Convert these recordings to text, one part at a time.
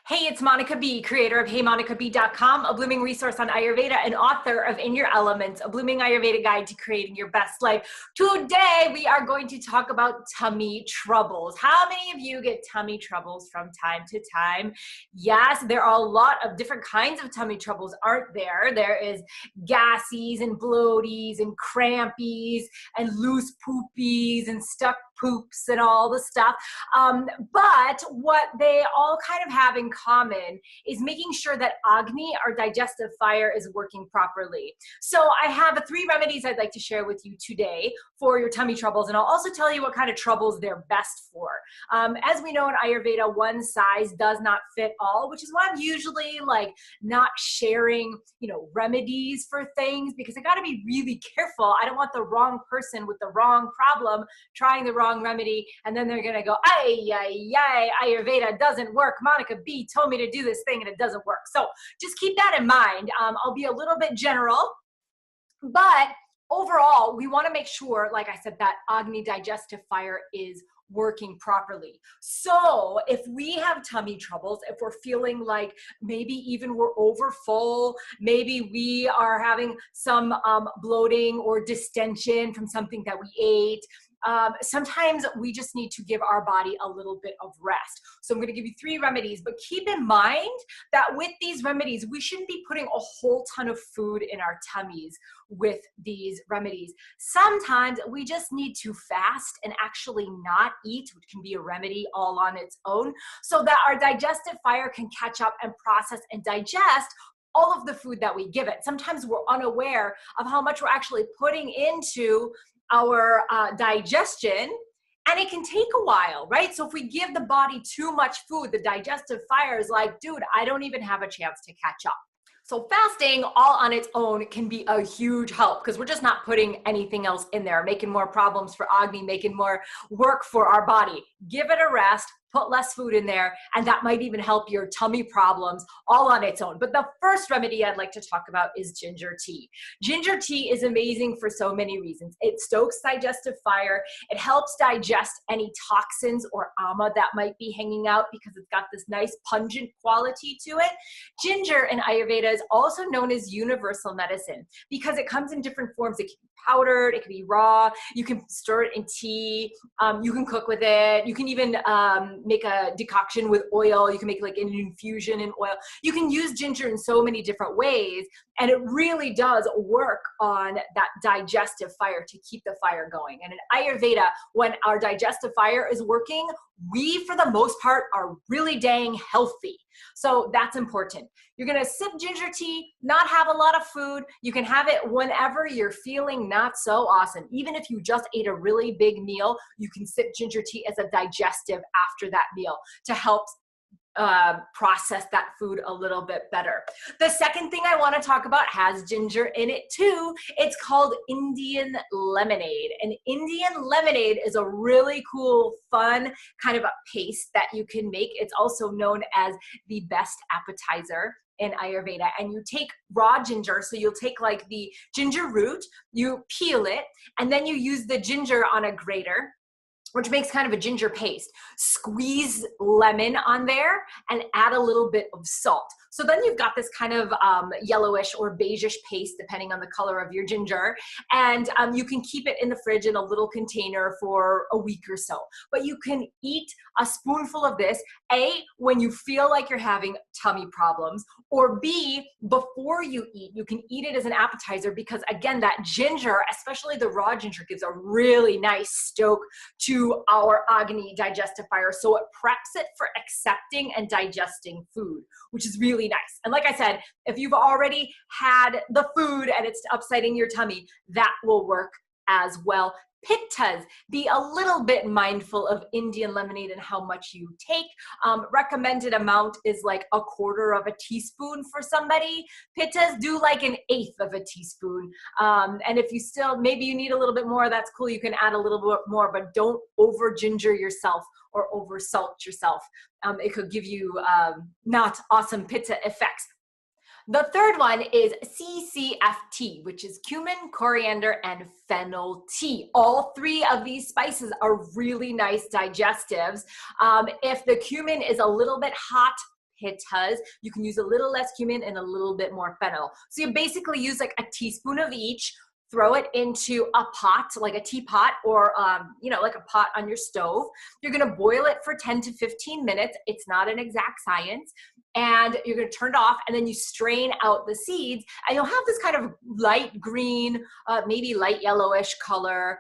Hey, it's Monica B, creator of HeyMonicaB.com, a blooming resource on Ayurveda and author of In Your Elements, a blooming Ayurveda guide to creating your best life. Today, we are going to talk about tummy troubles. How many of you get tummy troubles from time to time? Yes, there are a lot of different kinds of tummy troubles, aren't there? There is gassies and bloaties and crampies and loose poopies and stuck poops and all the stuff. But what they all kind of have in common is making sure that agni, our digestive fire, is working properly. So I have 3 remedies I'd like to share with you today for your tummy troubles, and I'll also tell you what kind of troubles they're best for. As we know in Ayurveda, one size does not fit all, which is why I'm usually like not sharing, remedies for things, because I got to be really careful. I don't want the wrong person with the wrong problem trying the wrong remedy, and then they're gonna go, ay, ay, ay, Ayurveda doesn't work. Monica B told me to do this thing and it doesn't work. So just keep that in mind. I'll be a little bit general, but overall, we want to make sure, like I said, that agni digestive fire is working properly. So if we have tummy troubles, if we're feeling like maybe even we're over full, maybe we are having some bloating or distension from something that we ate, sometimes we just need to give our body a little bit of rest. So I'm going to give you 3 remedies, but keep in mind that with these remedies, we shouldn't be putting a whole ton of food in our tummies with these remedies. Sometimes we just need to fast and actually not eat, which can be a remedy all on its own, so that our digestive fire can catch up and process and digest all of the food that we give it. Sometimes we're unaware of how much we're actually putting into our digestion, and it can take a while, right? So if we give the body too much food, the digestive fire is like, dude, I don't even have a chance to catch up. So fasting all on its own can be a huge help, because we're just not putting anything else in there, making more problems for agni, making more work for our body. Give it a rest, put less food in there, and that might even help your tummy problems all on its own. But the first remedy I'd like to talk about is ginger tea. Ginger tea is amazing for so many reasons. It stokes digestive fire. It helps digest any toxins or ama that might be hanging out, because it's got this nice pungent quality to it. Ginger in Ayurveda is also known as universal medicine because it comes in different forms. It can be powdered, it can be raw, you can stir it in tea, you can cook with it, you can even make a decoction with oil, you can make like an infusion in oil. You can use ginger in so many different ways, and it really does work on that digestive fire to keep the fire going. And in Ayurveda, when our digestive fire is working, we, for the most part, are really dang healthy. So that's important. You're gonna sip ginger tea, not have a lot of food. You can have it whenever you're feeling not so awesome. Even if you just ate a really big meal, you can sip ginger tea as a digestive after that meal to help process that food a little bit better. The second thing I want to talk about has ginger in it too. It's called Indian lemonade. And Indian lemonade is a really cool, fun kind of a paste that you can make. It's also known as the best appetizer in Ayurveda. And you take raw ginger, so you'll take like the ginger root, you peel it, and then you use the ginger on a grater, which makes kind of a ginger paste. Squeeze lemon on there and add a little bit of salt. So then you've got this kind of yellowish or beigeish paste, depending on the color of your ginger. And you can keep it in the fridge in a little container for a week or so. But you can eat a spoonful of this, A, when you feel like you're having tummy problems, or B, before you eat. You can eat it as an appetizer because, again, that ginger, especially the raw ginger, gives a really nice stoke to our agni digestive fire. So it preps it for accepting and digesting food, which is really nice. And like I said, if you've already had the food and it's upsetting your tummy, that will work as well. Pittas, be a little bit mindful of Indian lemonade and how much you take. Recommended amount is like 1/4 teaspoon for somebody. Pittas, do like 1/8 teaspoon. And if you still, maybe you need a little bit more, that's cool. You can add a little bit more, but don't over ginger yourself or over salt yourself. It could give you not awesome pitta effects. The third one is CCF tea, which is cumin, coriander, and fennel tea. All 3 of these spices are really nice digestives. If the cumin is a little bit hot, pittas. You can use a little less cumin and a little bit more fennel. So you basically use like a teaspoon of each, throw it into a pot, like a teapot, or like a pot on your stove. You're gonna boil it for 10 to 15 minutes. It's not an exact science. And you're gonna turn it off, and then you strain out the seeds, and you'll have this kind of light green, maybe light yellowish color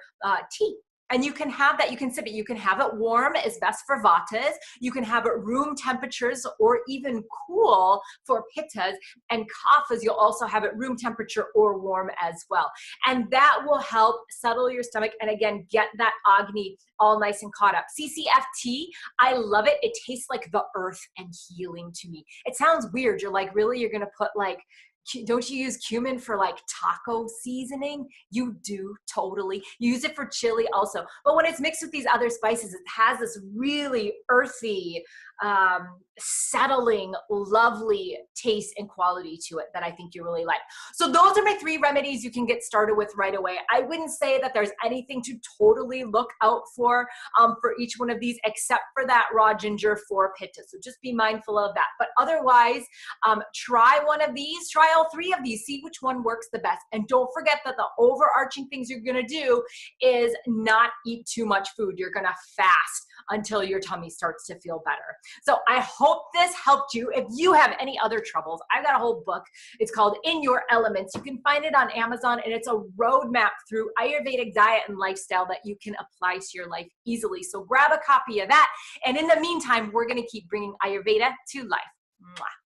tea. And you can have that, you can sip it. You can have it warm, is best for vatas. You can have it room temperatures or even cool for pittas. And kaphas, you'll also have it room temperature or warm as well. And that will help settle your stomach and again, get that agni all nice and caught up. CCF Tea, I love it. It tastes like the earth and healing to me. It sounds weird. You're like, really? You're gonna put like, don't you use cumin for like taco seasoning? You do, totally. You use it for chili also. But when it's mixed with these other spices, it has this really earthy, settling, lovely taste and quality to it that I think you really like. So those are my 3 remedies you can get started with right away. I wouldn't say that there's anything to totally look out for each one of these, except for that raw ginger for pitta. So just be mindful of that. But otherwise, try one of these, try all 3 of these, see which one works the best. And don't forget that the overarching things you're gonna do is not eat too much food. You're gonna fast until your tummy starts to feel better. So I hope this helped you. If you have any other troubles, I've got a whole book. It's called In Your Elements. You can find it on Amazon, and it's a roadmap through Ayurvedic diet and lifestyle that you can apply to your life easily. So grab a copy of that. And in the meantime, we're going to keep bringing Ayurveda to life. Mwah.